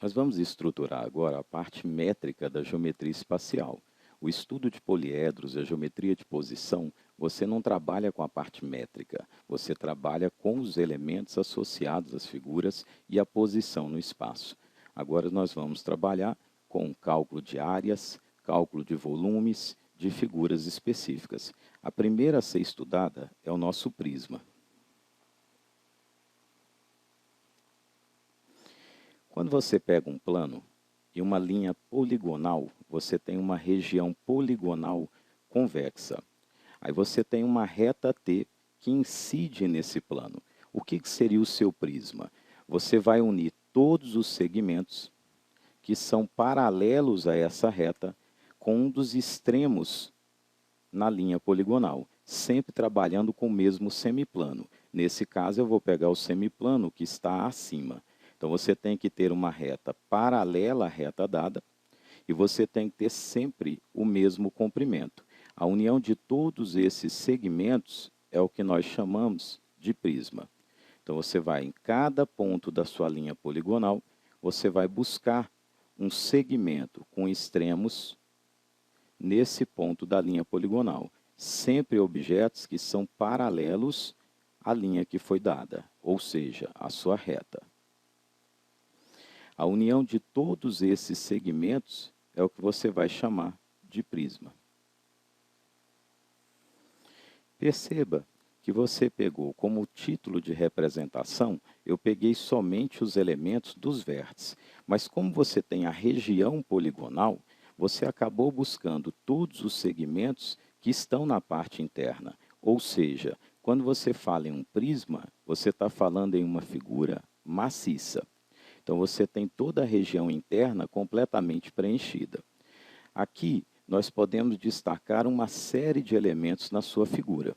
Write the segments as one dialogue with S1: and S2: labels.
S1: Nós vamos estruturar agora a parte métrica da geometria espacial. O estudo de poliedros e a geometria de posição, você não trabalha com a parte métrica, você trabalha com os elementos associados às figuras e a posição no espaço. Agora nós vamos trabalhar com cálculo de áreas, cálculo de volumes, de figuras específicas. A primeira a ser estudada é o nosso prisma. Quando você pega um plano e uma linha poligonal, você tem uma região poligonal convexa. Aí você tem uma reta T que incide nesse plano. O que seria o seu prisma? Você vai unir todos os segmentos que são paralelos a essa reta com um dos extremos na linha poligonal, sempre trabalhando com o mesmo semiplano. Nesse caso, eu vou pegar o semiplano que está acima. Então, você tem que ter uma reta paralela à reta dada e você tem que ter sempre o mesmo comprimento. A união de todos esses segmentos é o que nós chamamos de prisma. Então, você vai em cada ponto da sua linha poligonal, você vai buscar um segmento com extremos nesse ponto da linha poligonal. Sempre objetos que são paralelos à linha que foi dada, ou seja, à sua reta. A união de todos esses segmentos é o que você vai chamar de prisma. Perceba que você pegou como título de representação, eu peguei somente os elementos dos vértices. Mas como você tem a região poligonal, você acabou buscando todos os segmentos que estão na parte interna. Ou seja, quando você fala em um prisma, você está falando em uma figura maciça. Então, você tem toda a região interna completamente preenchida. Aqui, nós podemos destacar uma série de elementos na sua figura.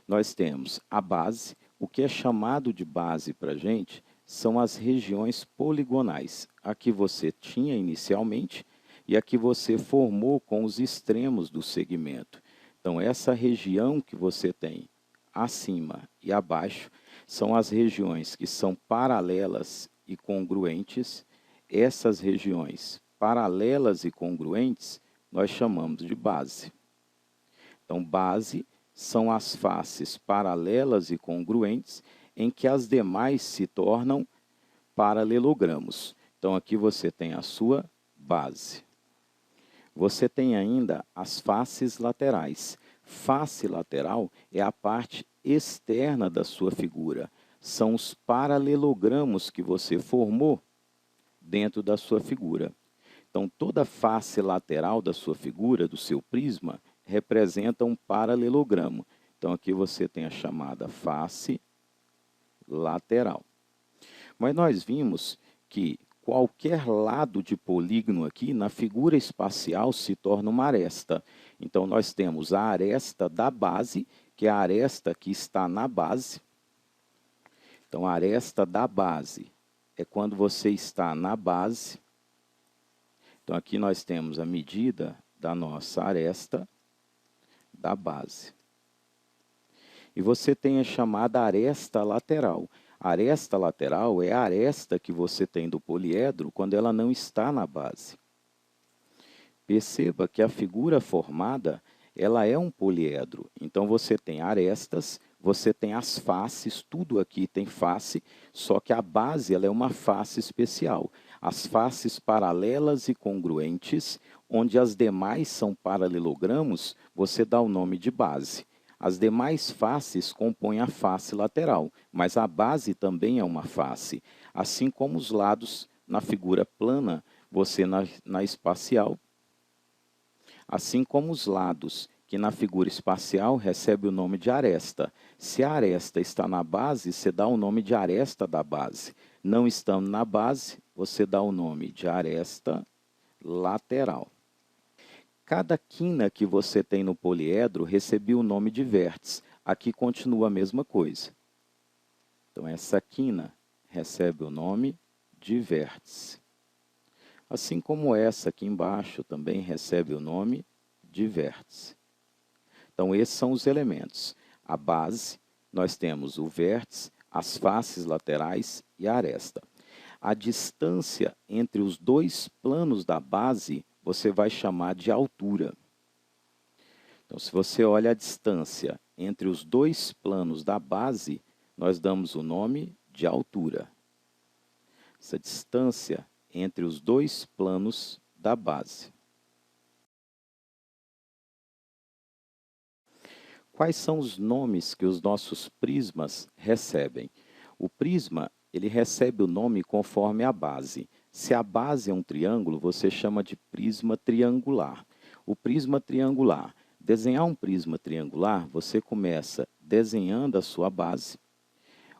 S1: Nós temos a base. O que é chamado de base para a gente são as regiões poligonais. A que você tinha inicialmente e a que você formou com os extremos do segmento. Então, essa região que você tem acima e abaixo são as regiões que são paralelas e congruentes. Essas regiões paralelas e congruentes nós chamamos de base. Então, base são as faces paralelas e congruentes em que as demais se tornam paralelogramos. Então, aqui você tem a sua base. Você tem ainda as faces laterais. Face lateral é a parte externa da sua figura. São os paralelogramos que você formou dentro da sua figura. Então, toda face lateral da sua figura, do seu prisma, representa um paralelogramo. Então, aqui você tem a chamada face lateral. Mas nós vimos que qualquer lado de polígono aqui, na figura espacial, se torna uma aresta. Então, nós temos a aresta da base, que é a aresta que está na base. Então, a aresta da base é quando você está na base. Então, aqui nós temos a medida da nossa aresta da base. E você tem a chamada aresta lateral. A aresta lateral é a aresta que você tem do poliedro quando ela não está na base. Perceba que a figura formada, ela é um poliedro. Então, você tem arestas, você tem as faces, tudo aqui tem face, só que a base ela é uma face especial. As faces paralelas e congruentes, onde as demais são paralelogramos, você dá o nome de base. As demais faces compõem a face lateral, mas a base também é uma face. Assim como os lados na figura plana, você na espacial. Assim como os lados que na figura espacial recebe o nome de aresta. Se a aresta está na base, você dá o nome de aresta da base. Não estando na base, você dá o nome de aresta lateral. Cada quina que você tem no poliedro recebeu o nome de vértice. Aqui continua a mesma coisa. Então, essa quina recebe o nome de vértice. Assim como essa aqui embaixo também recebe o nome de vértice. Então, esses são os elementos. A base, nós temos o vértice, as faces laterais e a aresta. A distância entre os dois planos da base, você vai chamar de altura. Então, se você olha a distância entre os dois planos da base, nós damos o nome de altura. Essa distância entre os dois planos da base. Quais são os nomes que os nossos prismas recebem? O prisma, ele recebe o nome conforme a base. Se a base é um triângulo, você chama de prisma triangular. O prisma triangular. Desenhar um prisma triangular, você começa desenhando a sua base.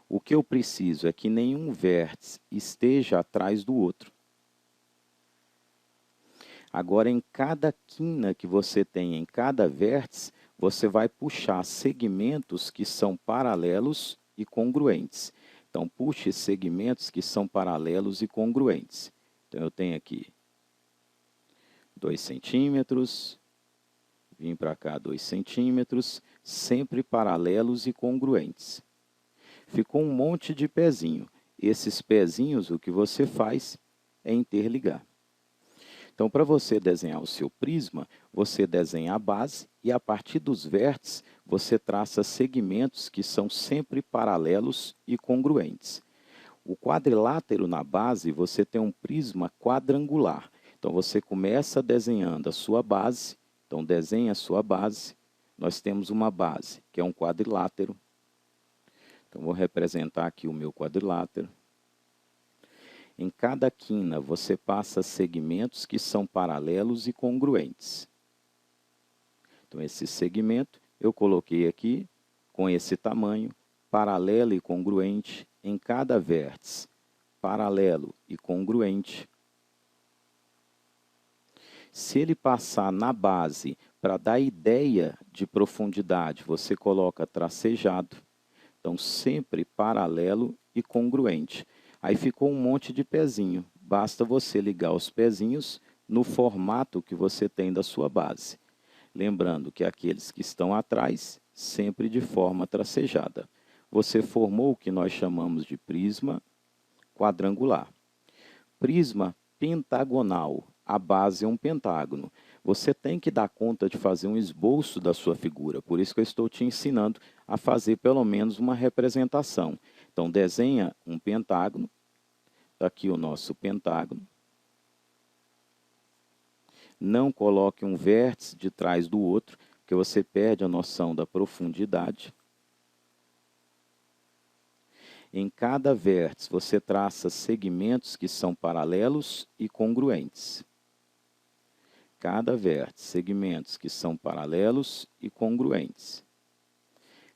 S1: O que eu preciso é que nenhum vértice esteja atrás do outro. Agora, em cada quina que você tem em cada vértice, você vai puxar segmentos que são paralelos e congruentes. Então, puxe segmentos que são paralelos e congruentes. Então, eu tenho aqui 2 centímetros, vim para cá 2 centímetros, sempre paralelos e congruentes. Ficou um monte de pezinho. Esses pezinhos, o que você faz é interligar. Então, para você desenhar o seu prisma, você desenha a base e, a partir dos vértices, você traça segmentos que são sempre paralelos e congruentes. O quadrilátero na base, você tem um prisma quadrangular. Então, você começa desenhando a sua base. Então, desenha a sua base. Nós temos uma base, que é um quadrilátero. Então, vou representar aqui o meu quadrilátero. Em cada quina, você passa segmentos que são paralelos e congruentes. Então, esse segmento eu coloquei aqui com esse tamanho, paralelo e congruente em cada vértice. Paralelo e congruente. Se ele passar na base, para dar ideia de profundidade, você coloca tracejado. Então, sempre paralelo e congruente. Aí ficou um monte de pezinho. Basta você ligar os pezinhos no formato que você tem da sua base. Lembrando que aqueles que estão atrás, sempre de forma tracejada. Você formou o que nós chamamos de prisma quadrangular. Prisma pentagonal. A base é um pentágono. Você tem que dar conta de fazer um esboço da sua figura. Por isso que eu estou te ensinando a fazer pelo menos uma representação. Então, desenha um pentágono. Está aqui o nosso pentágono. Não coloque um vértice de trás do outro, porque você perde a noção da profundidade. Em cada vértice, você traça segmentos que são paralelos e congruentes. Cada vértice, segmentos que são paralelos e congruentes.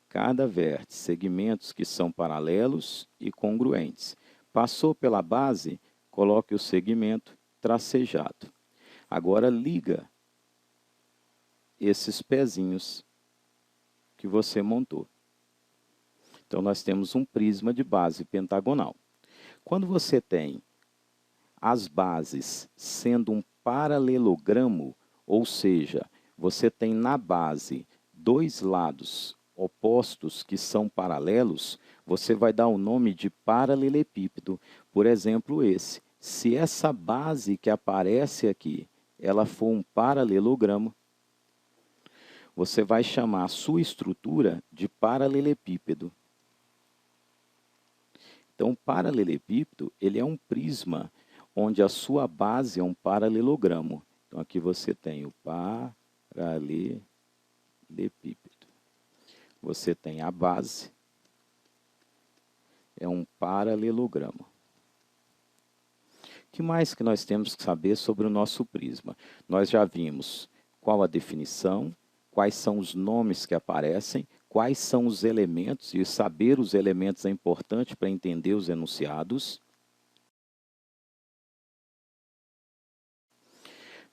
S1: Cada vértice, segmentos que são paralelos e congruentes. Passou pela base, coloque o segmento tracejado. Agora, liga esses pezinhos que você montou. Então, nós temos um prisma de base pentagonal. Quando você tem as bases sendo um paralelogramo, ou seja, você tem na base dois lados opostos que são paralelos, você vai dar o nome de paralelepípedo. Por exemplo, esse. Se essa base que aparece aqui, ela for um paralelogramo, você vai chamar a sua estrutura de paralelepípedo. Então, o paralelepípedo, ele é um prisma onde a sua base é um paralelogramo. Então, aqui você tem o paralelepípedo. Você tem a base, é um paralelogramo. O que mais que nós temos que saber sobre o nosso prisma? Nós já vimos qual a definição, quais são os nomes que aparecem, quais são os elementos, e saber os elementos é importante para entender os enunciados.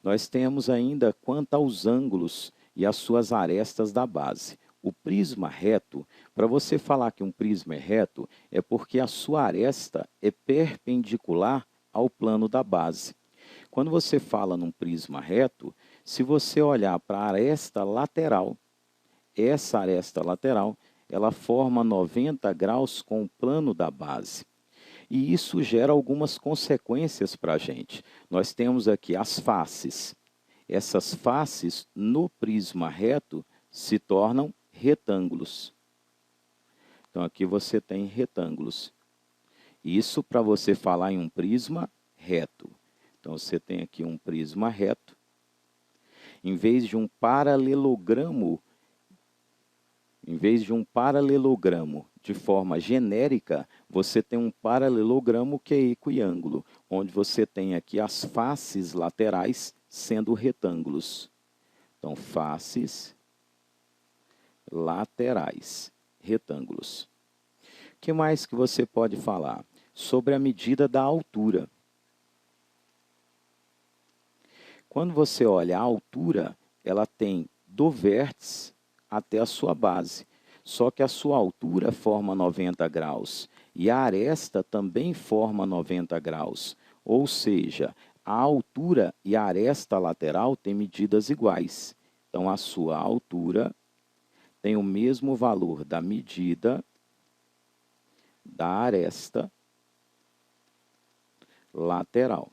S1: Nós temos ainda quanto aos ângulos e as suas arestas da base. O prisma reto, para você falar que um prisma é reto, é porque a sua aresta é perpendicular ao plano da base. Quando você fala num prisma reto, se você olhar para a aresta lateral, essa aresta lateral, ela forma 90 graus com o plano da base. E isso gera algumas consequências para a gente. Nós temos aqui as faces. Essas faces, no prisma reto, se tornam retângulos. Então, aqui você tem retângulos. Isso para você falar em um prisma reto. Então, você tem aqui um prisma reto. Em vez de um paralelogramo, de forma genérica, você tem um paralelogramo que é equiângulo, onde você tem aqui as faces laterais sendo retângulos. Então, faces laterais, retângulos. O que mais que você pode falar? Sobre a medida da altura. Quando você olha a altura, ela tem do vértice até a sua base. Só que a sua altura forma 90 graus e a aresta também forma 90 graus. Ou seja, a altura e a aresta lateral têm medidas iguais. Então, a sua altura tem o mesmo valor da medida da aresta lateral.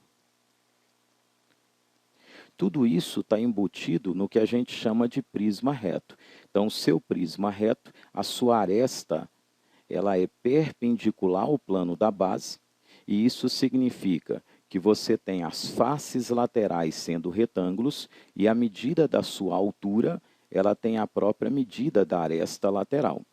S1: Tudo isso está embutido no que a gente chama de prisma reto. Então, o seu prisma reto, a sua aresta, ela é perpendicular ao plano da base, e isso significa que você tem as faces laterais sendo retângulos, e a medida da sua altura, ela tem a própria medida da aresta lateral.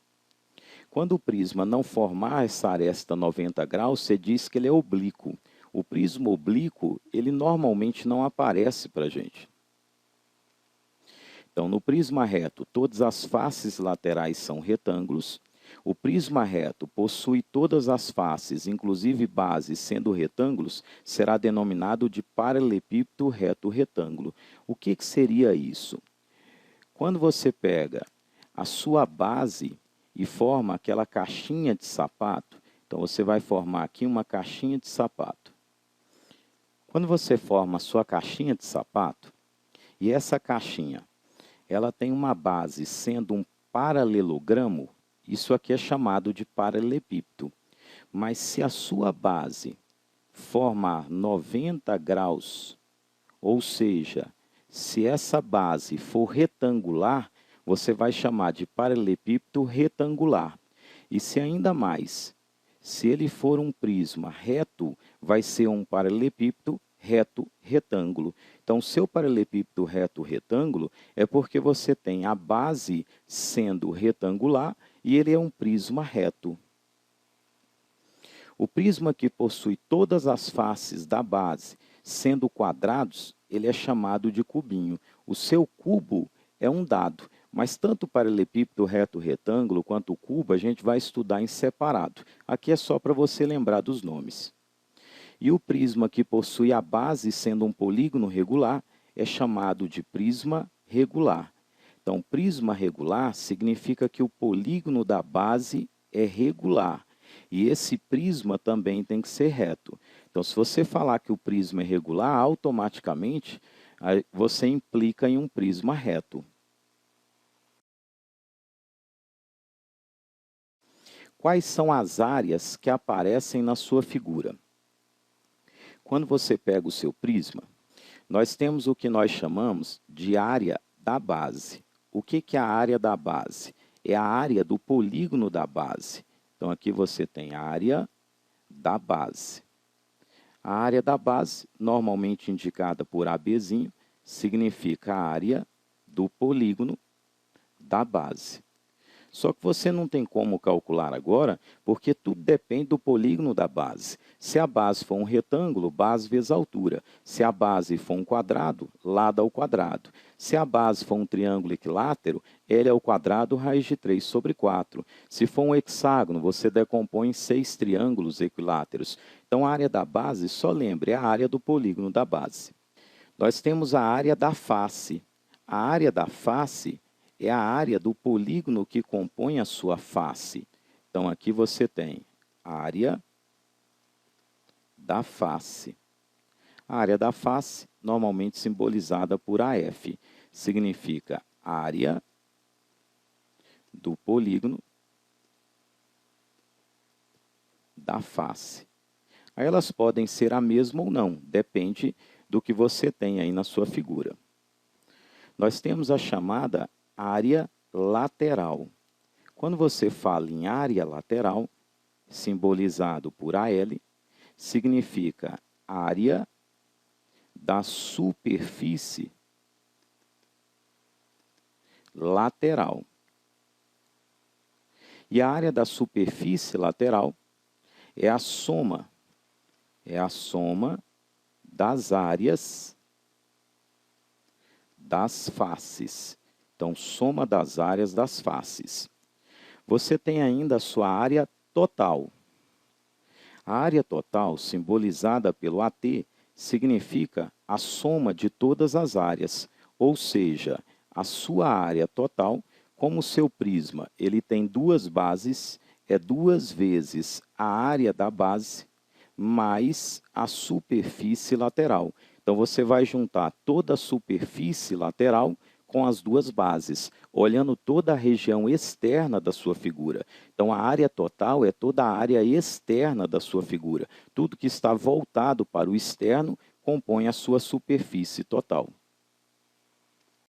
S1: Quando o prisma não formar essa aresta 90 graus, você diz que ele é oblíquo. O prisma oblíquo, ele normalmente não aparece para a gente. Então, no prisma reto, todas as faces laterais são retângulos. O prisma reto possui todas as faces, inclusive bases, sendo retângulos, será denominado de paralelepípedo reto-retângulo. O que seria isso? Quando você pega a sua base e forma aquela caixinha de sapato, então você vai formar aqui uma caixinha de sapato. Quando você forma a sua caixinha de sapato, e essa caixinha, ela tem uma base sendo um paralelogramo, isso aqui é chamado de paralelepípedo. Mas se a sua base formar 90 graus, ou seja, se essa base for retangular, você vai chamar de paralelepípedo retangular. E se ainda mais, se ele for um prisma reto, vai ser um paralelepípedo reto-retângulo. Então, seu paralelepípedo reto-retângulo é porque você tem a base sendo retangular e ele é um prisma reto. O prisma que possui todas as faces da base sendo quadrados, ele é chamado de cubinho. O seu cubo é um dado, mas tanto o paralelepípedo reto-retângulo quanto o cubo a gente vai estudar em separado. Aqui é só para você lembrar dos nomes. E o prisma que possui a base sendo um polígono regular é chamado de prisma regular. Então, prisma regular significa que o polígono da base é regular. E esse prisma também tem que ser reto. Então, se você falar que o prisma é regular, automaticamente você implica em um prisma reto. Quais são as áreas que aparecem na sua figura? Quando você pega o seu prisma, nós temos o que nós chamamos de área da base. O que é a área da base? É a área do polígono da base. Então, aqui você tem a área da base. A área da base, normalmente indicada por ABzinho, significa a área do polígono da base. Só que você não tem como calcular agora, porque tudo depende do polígono da base. Se a base for um retângulo, base vezes altura. Se a base for um quadrado, lado ao quadrado. Se a base for um triângulo equilátero, L ao quadrado, raiz de 3 sobre 4. Se for um hexágono, você decompõe em 6 triângulos equiláteros. Então, a área da base, só lembre, é a área do polígono da base. Nós temos a área da face. A área da face é a área do polígono que compõe a sua face. Então, aqui você tem a área da face. A área da face, normalmente simbolizada por AF, significa área do polígono da face. Aí elas podem ser a mesma ou não, depende do que você tem aí na sua figura. Nós temos a chamada área lateral. Quando você fala em área lateral, simbolizado por AL, significa área da superfície lateral. E a área da superfície lateral é a soma das áreas das faces. Então, soma das áreas das faces. Você tem ainda a sua área total. A área total, simbolizada pelo AT, significa a soma de todas as áreas, ou seja, a sua área total, como o seu prisma ele tem duas bases, é 2 vezes a área da base mais a superfície lateral. Então, você vai juntar toda a superfície lateral com as duas bases, olhando toda a região externa da sua figura. Então, a área total é toda a área externa da sua figura. Tudo que está voltado para o externo compõe a sua superfície total.